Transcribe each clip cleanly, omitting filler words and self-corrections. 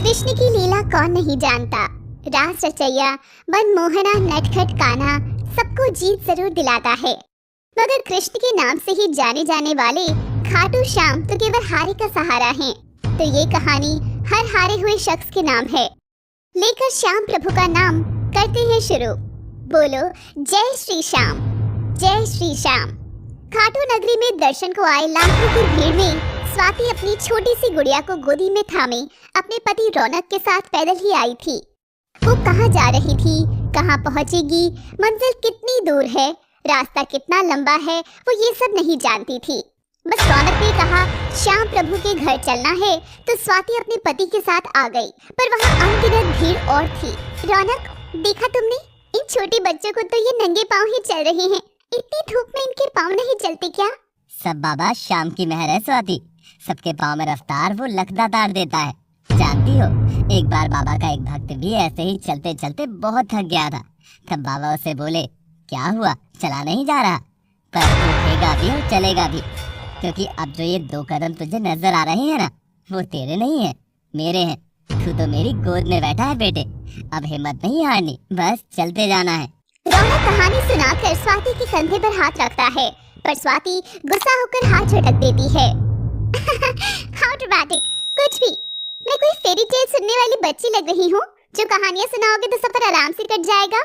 कृष्ण की लीला कौन नहीं जानता। रास रचैया मनमोहना नटखट कान्हा सबको जीत जरूर दिलाता है, मगर कृष्ण के नाम से ही जाने जाने वाले खाटू श्याम तो केवल हारे का सहारा हैं। तो ये कहानी हर हारे हुए शख्स के नाम है। लेकर श्याम प्रभु का नाम करते हैं शुरू। बोलो जय श्री श्याम, जय श्री श्याम। खाटू नगरी में दर्शन को आए लाखों की भीड़ में स्वाति अपनी छोटी सी गुड़िया को गोदी में थामे अपने पति रौनक के साथ पैदल ही आई थी। वो कहाँ जा रही थी, कहाँ पहुँचेगी, मंजिल कितनी दूर है, रास्ता कितना लंबा है, वो ये सब नहीं जानती थी। बस रौनक ने कहा श्याम प्रभु के घर चलना है तो स्वाति अपने पति के साथ आ गई, पर वहाँ अनगिनत भीड़ और थी। रौनक, देखा तुमने, इन छोटे बच्चों को तो ये नंगे पाँव ही चल रहे हैं। इतनी धूप में इनके पाँव नहीं चलते क्या? सब बाबा श्याम की मेहर है स्वाति। सबके पाँव में रफ्तार वो लखदा तार देता है। जानती हो, एक बार बाबा का एक भक्त भी ऐसे ही चलते चलते बहुत थक गया था। तब बाबा उसे बोले, क्या हुआ, चला नहीं जा रहा? पर उठेगा भी और चलेगा भी, क्योंकि अब जो ये 2 कदम तुझे नजर आ रहे हैं ना, वो तेरे नहीं है, मेरे हैं। तू तो मेरी गोद में बैठा है बेटे, अब हिम्मत नहीं हारनी, बस चलते जाना है। रौनक कहानी सुनाकर स्वाति के कंधे पर हाथ रखता है, पर स्वाति गुस्सा होकर हाथ झटक देती है। हाउ ड्रामेटिक, कुछ भी। मैं कोई फेरी टेल सुनने वाली बच्ची लग रही हूँ जो कहानियाँ सुनाओगे तो सफर आराम से कट जाएगा?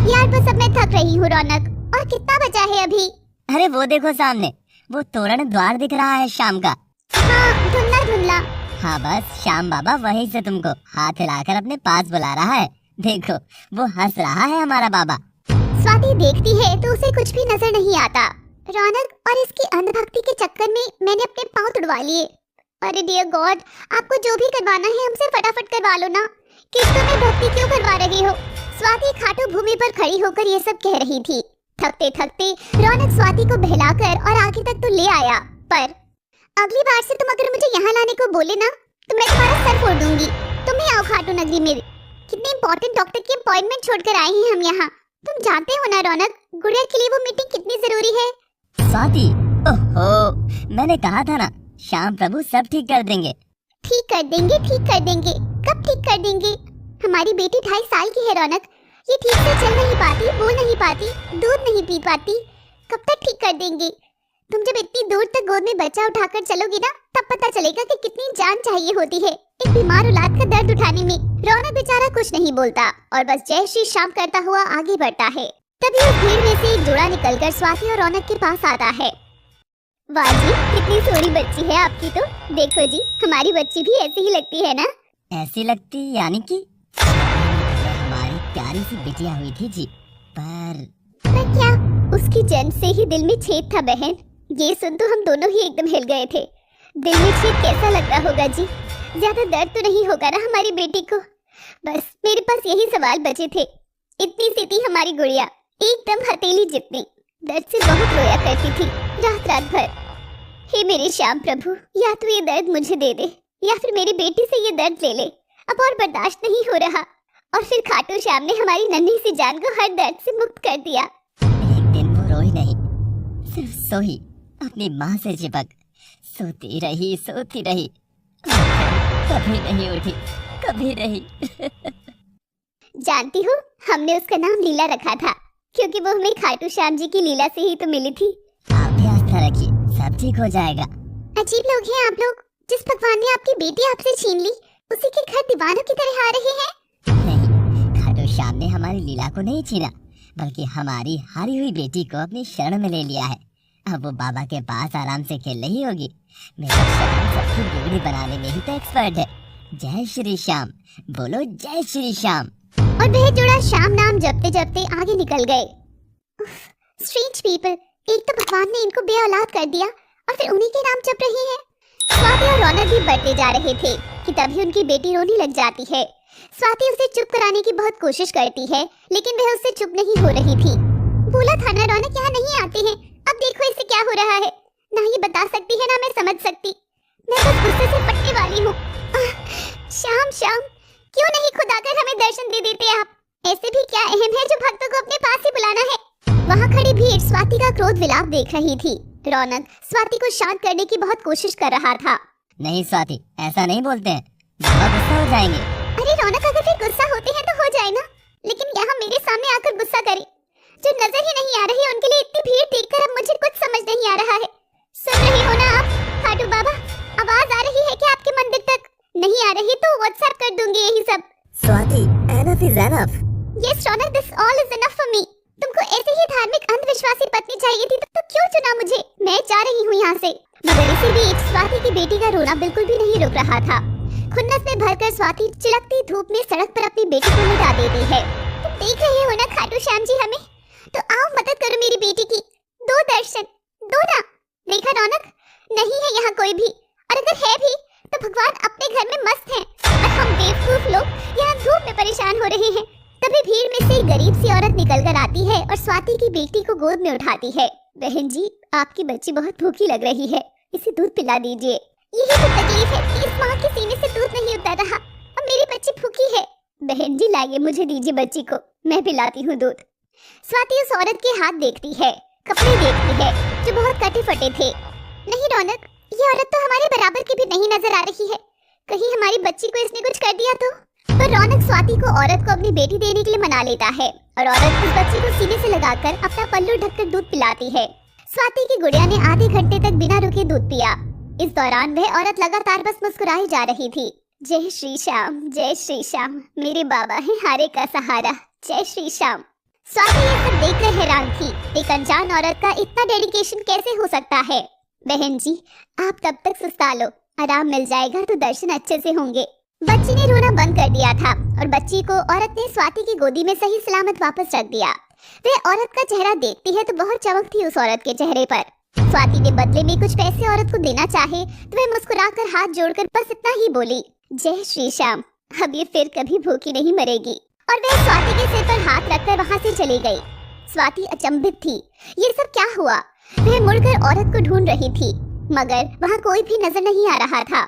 यार बस अब मैं थक रही हूँ रौनक, और कितना बचा है अभी? अरे वो देखो सामने, वो तोरण द्वार दिख रहा है शाम का। हाँ, धुंधला धुंधला। हाँ बस श्याम बाबा वहीं से तुमको हाथ हिलाकर अपने पास बुला रहा है। देखो वो हंस रहा है हमारा बाबा। स्वाति देखती है तो उसे कुछ भी नजर नहीं आता। रौनक, और इसकी अंधभक्ति के चक्कर में मैंने अपने पाँव तुड़वा लिए। अरे डियर गॉड, आपको जो भी करवाना है हमसे फटाफट करवा लो ना, किस्तों में भक्ति क्यों करवा रही हो? स्वाति खाटू भूमि पर खड़ी होकर ये सब कह रही थी। थकते थकते रौनक स्वाति को बहलाकर और आगे तक तो ले आया, पर अगली बार से तुम अगर मुझे यहाँ लाने को बोले ना तो मैं तुम्हारा सर फोड़ दूंगी। तुम ही आओ खाटू नगरी में। कितने इंपॉर्टेंट डॉक्टर की अपॉइंटमेंट छोड़कर आए हैं हम यहाँ। तुम जानते हो ना रौनक, गुड़िया के लिए वो मीटिंग कितनी जरूरी है। स्वाति, ओहो, मैंने कहा था ना, श्याम प्रभु सब ठीक कर देंगे। ठीक कर देंगे, ठीक कर देंगे। कब ठीक कर देंगे? हमारी बेटी 2.5 साल की है रौनक, ये ठीक से चल नहीं पाती, बोल नहीं पाती, दूध नहीं पी पाती। कब तक ठीक कर देंगे? तुम जब इतनी दूर तक गोद में बच्चा उठाकर चलोगी ना, तब पता चलेगा कि कितनी जान चाहिए होती है एक बीमार औलाद का दर्द उठाने में। रौनक बेचारा कुछ नहीं बोलता और बस जय श्री श्याम करता हुआ आगे बढ़ता है। तभी उस भीड़ में से एक जोड़ा निकलकर स्वाति और रौनक के पास आता है। वाह जी, कितनी सोहनी बच्ची है आपकी तो। देखो जी, हमारी बच्ची भी ऐसी ही लगती है ना? ऐसी लगती यानी कि हमारी प्यारी सी बिटिया हुई थी जी, पर क्या उसकी जन्म से ही दिल में छेद था बहन? ये सुन तो हम दोनों ही एकदम हिल गए थे। दिल में छेद कैसा लग रहा होगा जी? ज्यादा दर्द तो नहीं होगा ना हमारी बेटी को? बस मेरे पास यही सवाल बचे थे। इतनी सी थी हमारी गुड़िया, एकदम हथेली जितनी, दर्द से बहुत रोया करती थी रात रात भर। हे मेरे श्याम प्रभु, या तो ये दर्द मुझे दे दे या फिर मेरी बेटी से ये दर्द ले ले। अब और बर्दाश्त नहीं हो रहा। और फिर खाटू श्याम ने हमारी नन्ही सी जान को हर दर्द से मुक्त कर दिया। एक दिन वो रोई नहीं, सिर्फ सोई, अपनी माँ से चिपक सोती रही, सोती रही, कभी नहीं उठी, कभी नहीं। जानती हो, हमने उसका नाम लीला रखा था, क्योंकि वो हमें खाटू श्याम जी की लीला से ही तो मिली थी। आप भी आस्था रखिए, सब ठीक हो जाएगा। अजीब लोग हैं आप लोग। जिस भगवान ने आपकी बेटी आपसे छीन ली, उसी के घर दीवानों की तरह आ रहे हैं। नहीं, खाटू श्याम ने हमारी लीला को नहीं छीना, बल्कि हमारी हारी हुई बेटी को अपनी शरण में ले लिया है। अब वो बाबा के पास आराम से खेल रही होगी। मेरा श्याम सबकी बिगड़ी बनाने में ही तो एक्सपर्ट है। जय श्री श्याम, बोलो जय श्री श्याम। और वह जोड़ा श्याम नाम जपते जपते आगे निकल गए। स्ट्रेंज पीपल, एक तो भगवान ने इनको बेऔलाद कर दिया और फिर उन्हीं के नाम जप रहे हैं। स्वाति और रौनक भी बढ़ते जा रहे थे कि तभी उनकी बेटी रोने लग जाती है। स्वाति उसे चुप कराने की बहुत कोशिश करती है, लेकिन वह उससे चुप नहीं हो रही थी। बोला था ना रौनक यहाँ नहीं आते हैं, अब देखो इसे क्या हो रहा है। ना ये बता सकती है ना मैं समझ सकती। मैं बस गुस्से से फटने वाली हूँ। श्याम श्याम, क्यों नहीं खुद आकर हमें दर्शन दे देते आप? ऐसे भी क्या अहम है जो भक्तों को अपने पास ही बुलाना है? वहाँ खड़ी भीड़ स्वाति का क्रोध विलाप देख रही थी। रौनक स्वाति को शांत करने की बहुत कोशिश कर रहा था। नहीं स्वाति, ऐसा नहीं बोलते हैं। बाबा गुस्सा हो जाएंगे। अरे रौनक, अगर फिर गुस्सा होते हैं तो हो जाए ना, लेकिन यहाँ मेरे सामने आकर गुस्सा करे। जो नजर ही नहीं आ रही है उनके लिए इतनी भीड़ देखकर अब मुझे कुछ समझ नहीं आ रहा है। सुन रही हो ना आप खाटू बाबा? आवाज आ रही है क्या आपके मंदिर तक? नहीं आ रही तो व्हाट्सएप कर दूंगी यही सब। Swati, enough is enough. Yes Raunak, this all is enough for me. तुमको ऐसे ही धार्मिक अंधविश्वासी पत्नी चाहिए थी तो क्यों चुना मुझे? मैं जा रही हूँ यहाँ से। मगर इसी बीच स्वाति की बेटी का रोना बिल्कुल भी नहीं रुक रहा था। खुन्नस में भरकर स्वाति चिलकती धूप में सड़क पर अपनी बेटी को मिटा देती है। तुम देख रहे हो ना खाटू श्याम जी हमें, तो आओ मदद करो मेरी बेटी की। दो दर्शन दो ना। देखा रौनक, नहीं है यहाँ कोई भी, और अगर है भी तो भगवान अपने घर में मस्त हैं और हम बेवकूफ लोग यहाँ धूप में परेशान हो रहे हैं। तभी भीड़ में से एक गरीब सी औरत निकल कर आती है और स्वाति की बेटी को गोद में उठाती है। बहन जी, आपकी बच्ची बहुत भूखी लग रही है, इसे दूध पिला दीजिए। यही तो तकलीफ है कि इस माँ के सीने से दूध नहीं उतर रहा और मेरी बच्ची भूखी है। बहन जी लाइए, मुझे दीजिए बच्ची को, मैं पिलाती हूँ दूध। स्वाति उस औरत के हाथ देखती है, कपड़े देखती है जो बहुत कटे फटे थे। नहीं रौनक, ये औरत तो हमारे बराबर की भी नहीं नजर आ रही है। कहीं हमारी बच्ची को इसने कुछ कर दिया तो रौनक स्वाति को औरत को अपनी बेटी देने के लिए मना लेता है और औरत उस बच्ची को सीने से लगाकर अपना पल्लू ढककर दूध पिलाती है। स्वाति की गुड़िया ने आधे घंटे तक बिना रुके दूध पिया। इस दौरान वह औरत लगातार बस मुस्कुराई जा रही थी। जय श्री श्याम, जय श्री श्याम, मेरे बाबा है हारे का सहारा, जय श्री श्याम। स्वाति ये सब देखकर हैरान थी। एक अनजान औरत का इतना डेडिकेशन कैसे हो सकता है? बहन जी, आप तब तक सुस्ता लो, आराम मिल जाएगा तो दर्शन अच्छे से होंगे। बच्ची ने रोना बंद कर दिया था और बच्ची को औरत ने स्वाति की गोदी में सही सलामत वापस रख दिया। वह औरत का चेहरा देखती है तो बहुत चमक थी उस औरत के चेहरे पर। स्वाति ने बदले में कुछ पैसे औरत को देना चाहे तो वह मुस्कुराकर हाथ जोड़कर बस इतना ही बोली, जय श्री श्याम, अब ये फिर कभी भूखी नहीं मरेगी। और वह स्वाति के सिर पर हाथ रखकर वहाँ से चली गई। स्वाति अचंभित थी, ये सब क्या हुआ? वह मुड़कर औरत को ढूंढ रही थी मगर वहाँ कोई भी नजर नहीं आ रहा था।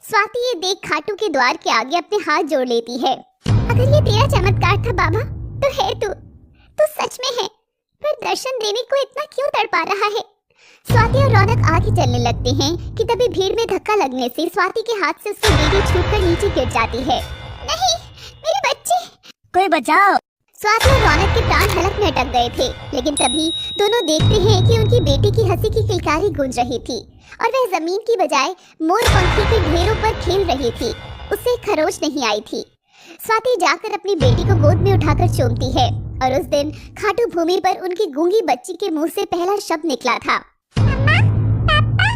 स्वाति ये देख खाटू के द्वार के आगे अपने हाथ जोड़ लेती है। अगर ये तेरा चमत्कार था बाबा तो है तू सच में है, पर दर्शन देने को इतना क्यों तड़पा रहा है? स्वाति और रौनक आगे चलने लगते हैं कि तभी भीड़ में धक्का लगने से स्वाति के हाथ से उसकी बेटी छूटकर नीचे गिर जाती है। नहीं, मेरी बच्ची, कोई बचाओ। स्वाति और रौनक के प्राण हलक में अटक गए थे, लेकिन तभी दोनों देखते हैं कि उनकी बेटी की हंसी की किलकारी गूंज रही थी और वह जमीन की बजाय मोर पंखी के ढेरों पर खेल रही थी। उससे खरोच नहीं आई थी। स्वाति जाकर अपनी बेटी को गोद में उठाकर चूमती है और उस दिन खाटू भूमि पर उनकी गूंगी बच्ची के मुंह से पहला शब्द निकला था, मम्मा, पापा।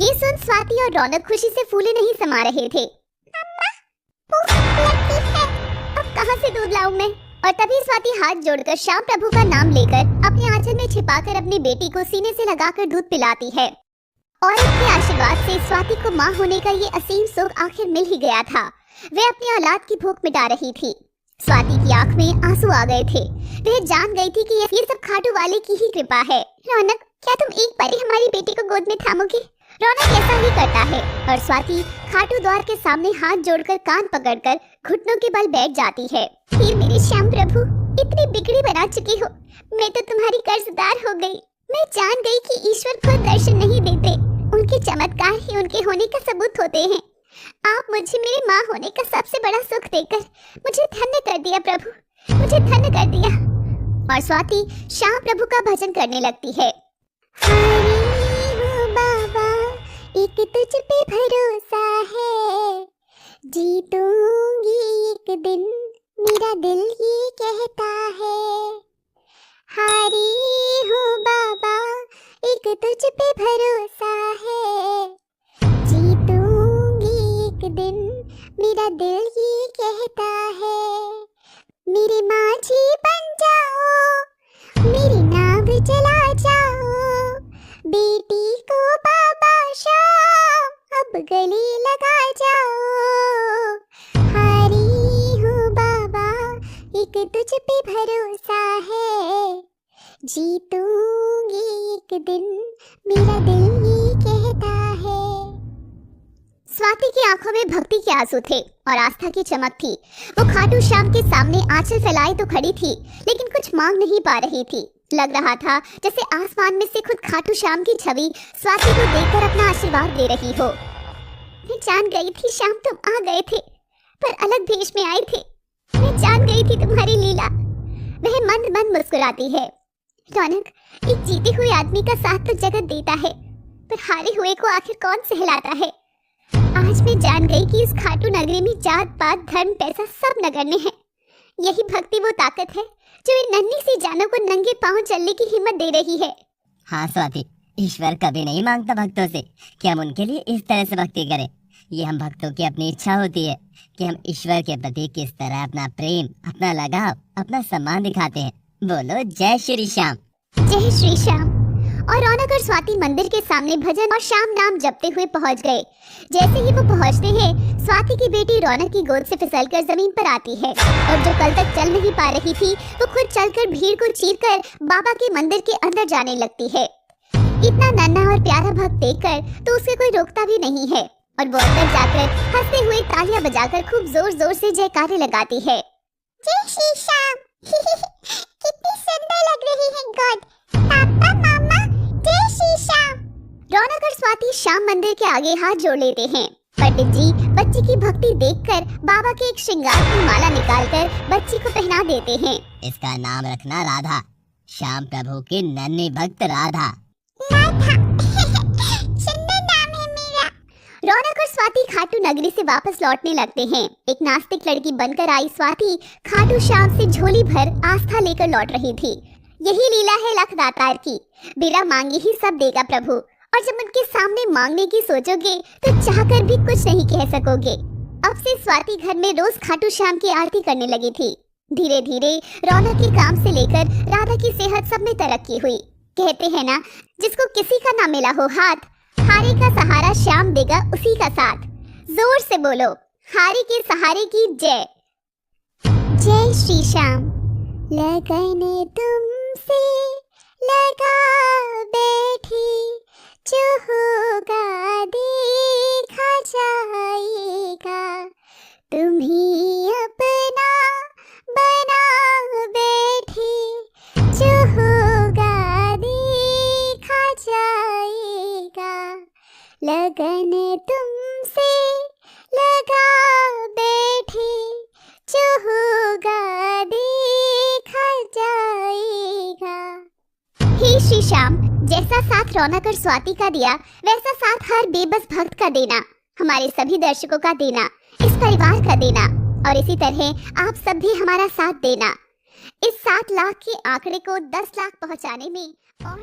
ये सुन स्वाति और रौनक खुशी से फूले नहीं समा रहे थे। मम्मा, भूख लगती है, अब कहाँ से दूध लाऊं मैं? और तभी स्वाति हाथ जोड़कर श्याम प्रभु का नाम लेकर अपने आंचल में छिपाकर अपनी बेटी को सीने से लगाकर दूध पिलाती है। औरत के आशीर्वाद से स्वाति को माँ होने का ये असीम सुख आखिर मिल ही गया था। वह अपनी औलाद की भूख मिटा रही थी। स्वाति की आंख में आंसू आ गए थे। वह जान गई थी कि ये सब खाटू वाले की ही कृपा है। रौनक, क्या तुम एक बार हमारी बेटी को गोद में थामोगी? रौनक ऐसा ही करता है और स्वाति खाटू द्वार के सामने हाथ जोड़कर कान पकड़कर घुटनों के बल बैठ जाती है। फिर मेरे श्याम प्रभु, इतनी बिगड़ी बना चुकी हो, मैं तो तुम्हारी कर्जदार हो गई। मैं जान गई कि ईश्वर खुद दर्शन नहीं देते, उनके चमत्कार ही उनके होने का सबूत होते हैं। आप मुझे मेरी माँ होने का सबसे बड़ा सुख देकर मुझे धन्य कर दिया प्रभु, मुझे धन्य कर दिया। और स्वाति श्याम प्रभु का भजन करने लगती है। हरि हो बाबा, एक तुझ पे भरोसा है, जीतूंगी एक दिन, मेरा दिल ये कहता है। हरि हो बाबा, एक तुझ पे भरोसा है, जीतूंगी एक दिन, मेरा दिल ये कहता है। मेरे माझी बन जाओ, मेरी नाव चला जाओ, बेटी को बाबा श्याम अब गले लगा जाओ। हरि हो बाबा, एक तुझ पे भरोसा है, जीतूंगी एक दिन, मेरा दिल ये कहता है। स्वाति की आंखों में भक्ति के आंसू थे और आस्था की चमक थी। वो खाटू श्याम के सामने आंचल फैलाए तो खड़ी थी, लेकिन कुछ मांग नहीं पा रही थी। लग रहा था जैसे आसमान में से खुद खाटू श्याम की छवि स्वाति को देखकर अपना आशीर्वाद दे रही हो। मैं जान गई थी श्याम तुम आ गए थे, पर अलग भेष में आए थे। मैं जान गई थी तुम्हारी लीला। वह मंद मंद मुस्कुराती है। रौनक, एक जीते हुए आदमी का साथ तो जगत देता है, पर हारे हुए को आखिर कौन सहलाता है। आज मैं जान गई कि इस खाटू नगरी में जात पात धर्म पैसा सब नगण्य है। यही भक्ति वो ताकत है जो इन नन्ही सी जानों को नंगे पांव चलने की हिम्मत दे रही है। हाँ स्वाति, ईश्वर कभी नहीं मांगता भक्तों से कि हम उनके लिए इस तरह से भक्ति करें। ये हम भक्तों की अपनी इच्छा होती है कि हम ईश्वर के प्रति किस तरह अपना प्रेम, अपना लगाव, अपना सम्मान दिखाते हैं। बोलो जय श्री श्याम। जय श्री श्याम। और रौनक और स्वाति मंदिर के सामने भजन और श्याम नाम जपते हुए पहुंच गए। जैसे ही वो पहुंचते हैं, स्वाति की बेटी रौनक की गोद से फिसलकर जमीन पर आती है और जो कल तक चल नहीं पा रही थी, वो खुद चलकर भीड़ को चीरकर बाबा के मंदिर के अंदर जाने लगती है। इतना नन्हा और प्यारा भक्त देखकर तो उसे कोई रोकता भी नहीं है और वो अंदर जाकर हंसते हुए तालियां बजाकर खूब जोर जोर से जयकारे लगाती है। जय श्री श्याम। कितनी सुंदर लग रही है गॉड। पापा, मामा, जय श्री श्याम। रौनक और स्वाति श्याम मंदिर के आगे हाथ जोड़ लेते हैं। पंडित जी बच्ची की भक्ति देखकर बाबा के एक श्रृंगार की माला निकालकर बच्ची को पहना देते हैं। इसका नाम रखना राधा, श्याम प्रभु की नन्ही भक्त राधा। सुंदर नाम है मेरा। रौनक और स्वाति खाटू नगरी से वापस लौटने लगते हैं। एक नास्तिक लड़की बनकर आई स्वाति खाटू श्याम से झोली भर आस्था लेकर लौट रही थी। यही लीला है लखदातार की, बिना मांगे ही सब देगा प्रभु। और जब उनके सामने मांगने की सोचोगे तो चाहकर भी कुछ नहीं कह सकोगे। अब से स्वाति घर में रोज खाटू श्याम की आरती करने लगी थी। धीरे धीरे रौनक के काम से लेकर राधा की सेहत सब में तरक्की हुई। कहते हैं ना, जिसको किसी का ना मिला हो हाथ, हारे का सहारा श्याम देगा उसी का साथ। जोर से बोलो, हारे के सहारे की जय। जय श्री श्याम। लगन तुमसे लगा बैठी, जो होगा देखा जाएगा। तुम ही अपना बना बैठे, जो होगा देखा जाएगा। लगन तुमसे लगा बैठे, जो होगा देखा जाएगा। हे श्री श्याम, जैसा साथ रौनक और स्वाति का दिया, वैसा साथ हर बेबस भक्त का देना, हमारे सभी दर्शकों का देना, इस परिवार का देना, और इसी तरह आप सब भी हमारा साथ देना। इस 7 लाख के आंकड़े को 10 लाख पहुंचाने में और